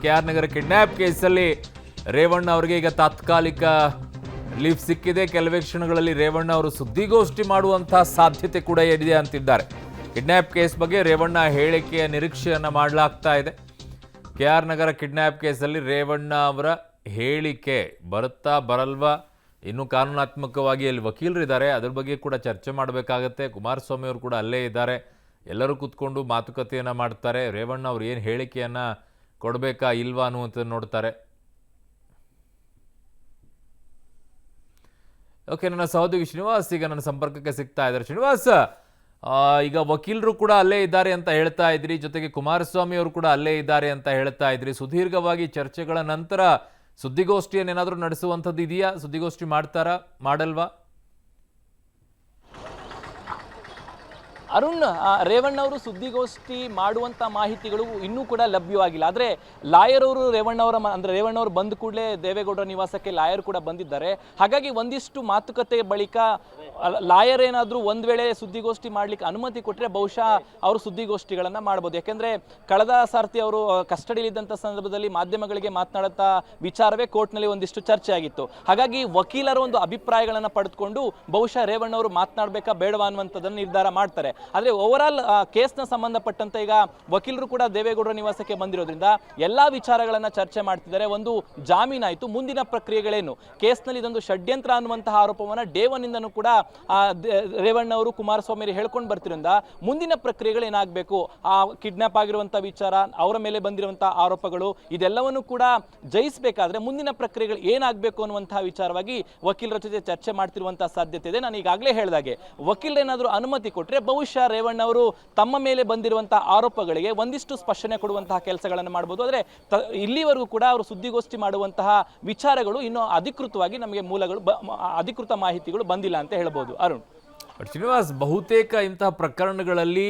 K R ನಗರ kidnap ಕೇಸಲ್ಲಿ ರೇವಣ್ಣ ಅವರಿಗೆ ಈಗ ತಾತ್ಕಾಲಿಕ ರಿಲೀಫ್ ಸಿಕ್ಕಿದೆ. ಕೆಲವೇ ಕ್ಷಣಗಳಲ್ಲಿ ರೇವಣ್ಣ ಅವರು ಸುದ್ದಿಗೋಷ್ಠಿ ಮಾಡುವಂತಹ ಸಾಧ್ಯತೆ ಕೂಡ ಇದೆ ಅಂತಿದ್ದಾರೆ. ಕಿಡ್ನಾಪ್ ಕೇಸ್ ಬಗ್ಗೆ ರೇವಣ್ಣ ಹೇಳಿಕೆಯ ನಿರೀಕ್ಷೆಯನ್ನ ಮಾಡಲಾಗ್ತಾ ಇದೆ. ಕೆಆರ್ ನಗರ ಕಿಡ್ನಾಪ್ ಕೇಸಲ್ಲಿ ರೇವಣ್ಣ ಅವರ ಹೇಳಿಕೆ ಬರುತ್ತಾ ಬರಲ್ವಾ, ಇನ್ನು ಕಾನೂನಾತ್ಮಕವಾಗಿ ಅಲ್ಲಿ ವಕೀಲರಿದ್ದಾರೆ, ಅದ್ರ ಬಗ್ಗೆ ಕೂಡ ಚರ್ಚೆ ಮಾಡಬೇಕಾಗತ್ತೆ. ಕುಮಾರಸ್ವಾಮಿ ಅವರು ಕೂಡ ಅಲ್ಲೇ ಇದ್ದಾರೆ, ಎಲ್ಲರೂ ಕೂತ್ಕೊಂಡು ಮಾತುಕತೆಯನ್ನ ಮಾಡ್ತಾರೆ. ರೇವಣ್ಣ ಅವರು ಏನು ಹೇಳಿಕೆಯನ್ನ ಕೊಡಬೇಕಾ ಇಲ್ವಾ ಅನ್ನುವಂಥದ್ದು ನೋಡ್ತಾರೆ. ಓಕೆ, ನನ್ನ ಸಹೋದರಿ ಶ್ರೀನಿವಾಸ್ ಈಗ ನನ್ನ ಸಂಪರ್ಕಕ್ಕೆ ಸಿಗ್ತಾ ಇದ್ದಾರೆ. ಶ್ರೀನಿವಾಸ್, ಈಗ ವಕೀಲರು ಕೂಡ ಅಲ್ಲೇ ಇದ್ದಾರೆ ಅಂತ ಹೇಳ್ತಾ ಇದ್ರಿ, ಜೊತೆಗೆ ಕುಮಾರಸ್ವಾಮಿ ಅವರು ಕೂಡ ಅಲ್ಲೇ ಇದ್ದಾರೆ ಅಂತ ಹೇಳ್ತಾ ಇದ್ರಿ. ಸುದೀರ್ಘವಾಗಿ ಚರ್ಚೆಗಳ ನಂತರ ಸುದ್ದಿಗೋಷ್ಠಿಯನ್ನೇನಾದರೂ ನಡೆಸುವಂಥದ್ದು ಇದೆಯಾ? ಸುದ್ದಿಗೋಷ್ಠಿ ಮಾಡ್ತಾರಾ, ಮಾಡಲ್ವಾ? ಅರುಣ್, ರೇವಣ್ಣ ಅವರು ಸುದ್ದಿಗೋಷ್ಠಿ ಮಾಡುವಂಥ ಮಾಹಿತಿಗಳು ಇನ್ನೂ ಕೂಡ ಲಭ್ಯವಾಗಿಲ್ಲ. ಆದರೆ ಲಾಯರ್ ಅವರು ರೇವಣ್ಣ ಅವರು ಬಂದ ಕೂಡಲೇ ದೇವೇಗೌಡರ ನಿವಾಸಕ್ಕೆ ಲಾಯರ್ ಕೂಡ ಬಂದಿದ್ದಾರೆ. ಹಾಗಾಗಿ ಒಂದಿಷ್ಟು ಮಾತುಕತೆ ಬಳಿಕ ಲಾಯರ್ ಏನಾದರೂ ಒಂದು ವೇಳೆ ಸುದ್ದಿಗೋಷ್ಠಿ ಮಾಡಲಿಕ್ಕೆ ಅನುಮತಿ ಕೊಟ್ಟರೆ ಬಹುಶಃ ಅವರು ಸುದ್ದಿಗೋಷ್ಠಿಗಳನ್ನು ಮಾಡ್ಬೋದು. ಯಾಕೆಂದರೆ ಕಳೆದ ಸಾರ್ತಿ ಅವರು ಕಸ್ಟಡಿಯಲ್ಲಿದ್ದಂಥ ಸಂದರ್ಭದಲ್ಲಿ ಮಾಧ್ಯಮಗಳಿಗೆ ಮಾತನಾಡುತ್ತಾ ವಿಚಾರವೇ ಕೋರ್ಟ್ನಲ್ಲಿ ಒಂದಿಷ್ಟು ಚರ್ಚೆ ಆಗಿತ್ತು. ಹಾಗಾಗಿ ವಕೀಲರ ಒಂದು ಅಭಿಪ್ರಾಯಗಳನ್ನು ಪಡೆದುಕೊಂಡು ಬಹುಶಃ ರೇವಣ್ಣ ಅವರು ಮಾತನಾಡಬೇಕಾ ಬೇಡವಾ ಅನ್ನುವಂಥದ್ದನ್ನು ನಿರ್ಧಾರ ಮಾಡ್ತಾರೆ. ಆದರೆ ಓವರಾಲ್ ಕೇಸ್ನ ಸಂಬಂಧಪಟ್ಟಂತೆ ಈಗ ವಕೀಲರು ಕೂಡ ದೇವೇಗೌಡರ ನಿವಾಸಕ್ಕೆ ಬಂದಿರೋದ್ರಿಂದ ಎಲ್ಲಾ ವಿಚಾರಗಳನ್ನ ಚರ್ಚೆ ಮಾಡ್ತಿದ್ದಾರೆ. ಒಂದು ಜಾಮೀನಾಯಿತು, ಮುಂದಿನ ಪ್ರಕ್ರಿಯೆಗಳೇನು, ಕೇಸ್ನಲ್ಲಿ ಇದೊಂದು ಷಡ್ಯಂತ್ರ ಅನ್ನುವಂತಹ ಆರೋಪವನ್ನ ಡೇ ಒನ್ ಇಂದನೂ ಕೂಡ ರೇವಣ್ಣ ಅವರು ಕುಮಾರಸ್ವಾಮಿ ಹೇಳ್ಕೊಂಡು ಬರ್ತಿರೋದ್ರಿಂದ ಮುಂದಿನ ಪ್ರಕ್ರಿಯೆಗಳೇನಾಗಬೇಕು, ಆ ಕಿಡ್ನಾಪ್ ಆಗಿರುವಂತಹ ವಿಚಾರ, ಅವರ ಮೇಲೆ ಬಂದಿರುವಂತಹ ಆರೋಪಗಳು, ಇದೆಲ್ಲವನ್ನು ಕೂಡ ಜಯಿಸಬೇಕಾದ್ರೆ ಮುಂದಿನ ಪ್ರಕ್ರಿಯೆಗಳು ಏನಾಗಬೇಕು ಅನ್ನುವಂತಹ ವಿಚಾರವಾಗಿ ವಕೀಲರ ಜೊತೆ ಚರ್ಚೆ ಮಾಡ್ತಿರುವಂತಹ ಸಾಧ್ಯತೆ ಇದೆ. ನಾನು ಈಗಾಗಲೇ ಹೇಳಿದಾಗೆ ವಕೀಲರೇನಾದರೂ ಅನುಮತಿ ಕೊಟ್ಟರೆ ಬಹುಶಃ ರೇವಣ್ಣ ಅವರು ತಮ್ಮ ಮೇಲೆ ಬಂದಿರುವಂತಹ ಆರೋಪಗಳಿಗೆ ಒಂದಿಷ್ಟು ಸ್ಪಷ್ಟನೆ ಕೊಡುವಂತಹ ಕೆಲಸಗಳನ್ನು ಮಾಡಬಹುದು. ಆದರೆ ಇಲ್ಲಿವರೆಗೂ ಕೂಡ ಅವರು ಸುದ್ದಿಗೋಷ್ಠಿ ಮಾಡುವಂತಹ ವಿಚಾರಗಳು ಇನ್ನೂ ಅಧಿಕೃತವಾಗಿ ನಮಗೆ ಅಧಿಕೃತ ಮಾಹಿತಿಗಳು ಬಂದಿಲ್ಲ ಅಂತ ಹೇಳ್ಬೋದು. ಅರುಣ್, ಶ್ರೀನಿವಾಸ್, ಬಹುತೇಕ ಇಂತಹ ಪ್ರಕರಣಗಳಲ್ಲಿ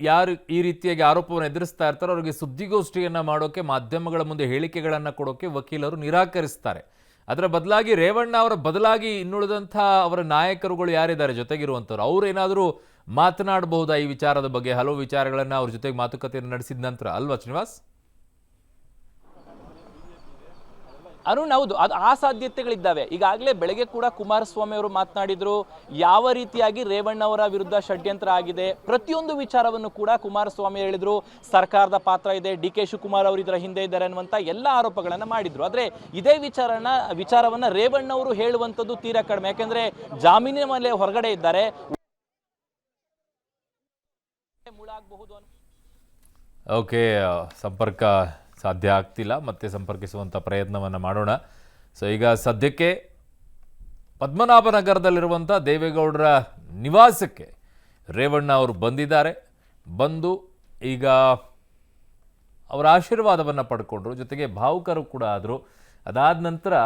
ಯಾರು ಈ ರೀತಿಯಾಗಿ ಆರೋಪವನ್ನು ಎದುರಿಸ್ತಾ ಇರ್ತಾರೋ ಅವರಿಗೆ ಸುದ್ದಿಗೋಷ್ಠಿಯನ್ನ ಮಾಡೋಕೆ, ಮಾಧ್ಯಮಗಳ ಮುಂದೆ ಹೇಳಿಕೆಗಳನ್ನು ಕೊಡೋಕೆ ವಕೀಲರು ನಿರಾಕರಿಸ್ತಾರೆ. ಅದರ ಬದಲಾಗಿ ರೇವಣ್ಣ ಅವರ ಬದಲಾಗಿ ಇನ್ನುಳಿದಂಥ ಅವರ ನಾಯಕರುಗಳು ಯಾರಿದ್ದಾರೆ ಜೊತೆಗಿರುವಂಥವ್ರು, ಅವರೇನಾದರೂ ಮಾತನಾಡಬಹುದಾ ಈ ವಿಚಾರದ ಬಗ್ಗೆ? ಹಲವು ವಿಚಾರಗಳನ್ನು ಅವ್ರ ಜೊತೆಗೆ ಮಾತುಕತೆಯನ್ನು ನಡೆಸಿದ ನಂತರ ಅಲ್ವಾ ಶ್ರೀನಿವಾಸ್? ಅರುಣ್, ಹೌದು, ಆ ಸಾಧ್ಯತೆಗಳಿದ್ದಾವೆ. ಈಗಾಗಲೇ ಬೆಳಗ್ಗೆ ಕೂಡ ಕುಮಾರಸ್ವಾಮಿ ಅವರು ಮಾತನಾಡಿದ್ರು, ಯಾವ ರೀತಿಯಾಗಿ ರೇವಣ್ಣ ಅವರ ವಿರುದ್ಧ ಷಡ್ಯಂತ್ರ ಆಗಿದೆ, ಪ್ರತಿಯೊಂದು ವಿಚಾರವನ್ನು ಕೂಡ ಕುಮಾರಸ್ವಾಮಿ ಹೇಳಿದ್ರು. ಸರ್ಕಾರದ ಪಾತ್ರ ಇದೆ, ಡಿ.ಕೆ. ಶಿವಕುಮಾರ್ ಅವರು ಇದರ ಹಿಂದೆ ಇದ್ದಾರೆ ಅನ್ನುವಂಥ ಎಲ್ಲ ಆರೋಪಗಳನ್ನು ಮಾಡಿದ್ರು. ಆದರೆ ಇದೇ ವಿಚಾರವನ್ನ ರೇವಣ್ಣ ಅವರು ಹೇಳುವಂಥದ್ದು ತೀರಾ ಕಡಿಮೆ. ಯಾಕೆಂದ್ರೆ ಜಾಮೀನಿನ ಮೇಲೆ ಹೊರಗಡೆ ಇದ್ದಾರೆ. ಓಕೆ, ಸಂಪರ್ಕ ಸಾಧ್ಯ ಆಗ್ತಿಲ್ಲ, ಮತ್ತೆ ಸಂಪರ್ಕಿಸುವಂಥ ಪ್ರಯತ್ನವನ್ನು ಮಾಡೋಣ. ಸೊ ಈಗ ಸದ್ಯಕ್ಕೆ ಪದ್ಮನಾಭನಗರದಲ್ಲಿರುವಂಥ ದೇವೇಗೌಡರ ನಿವಾಸಕ್ಕೆ ರೇವಣ್ಣ ಅವರು ಬಂದಿದ್ದಾರೆ. ಬಂದು ಈಗ ಅವರ ಆಶೀರ್ವಾದವನ್ನು ಪಡ್ಕೊಂಡ್ರು, ಜೊತೆಗೆ ಭಾವುಕರು ಕೂಡ ಆದರು. ಅದಾದ ನಂತರ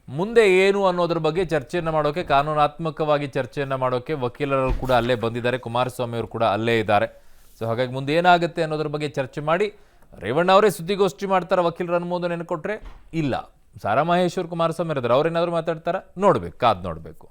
ಮುಂದೆ ಏನು ಅನ್ನೋದ್ರ ಬಗ್ಗೆ ಚರ್ಚೆಯನ್ನು ಮಾಡೋಕ್ಕೆ, ಕಾನೂನಾತ್ಮಕವಾಗಿ ಚರ್ಚೆಯನ್ನು ಮಾಡೋಕ್ಕೆ ವಕೀಲರು ಕೂಡ ಅಲ್ಲೇ ಬಂದಿದ್ದಾರೆ, ಕುಮಾರಸ್ವಾಮಿ ಅವರು ಕೂಡ ಅಲ್ಲೇ ಇದ್ದಾರೆ. ಸೊ ಹಾಗಾಗಿ ಮುಂದೆ ಏನಾಗುತ್ತೆ ಅನ್ನೋದ್ರ ಬಗ್ಗೆ ಚರ್ಚೆ ಮಾಡಿ ರೇವಣ್ಣ ಅವರೇ ಸುದ್ದಿಗೋಷ್ಠಿ ಮಾಡ್ತಾರೆ. ವಕೀಲರ ಅನುಮೋದನೆ ಕೊಟ್ಟರೆ ಇಲ್ಲ, ಸಾರಾ ಮಹೇಶ್ವರ್ ಕುಮಾರಸ್ವಾಮಿ ಇದ್ದಾರೆ, ಅವ್ರೇನಾದರೂ ಮಾತಾಡ್ತಾರ ನೋಡ್ಬೇಕು, ಕಾದು ನೋಡಬೇಕು.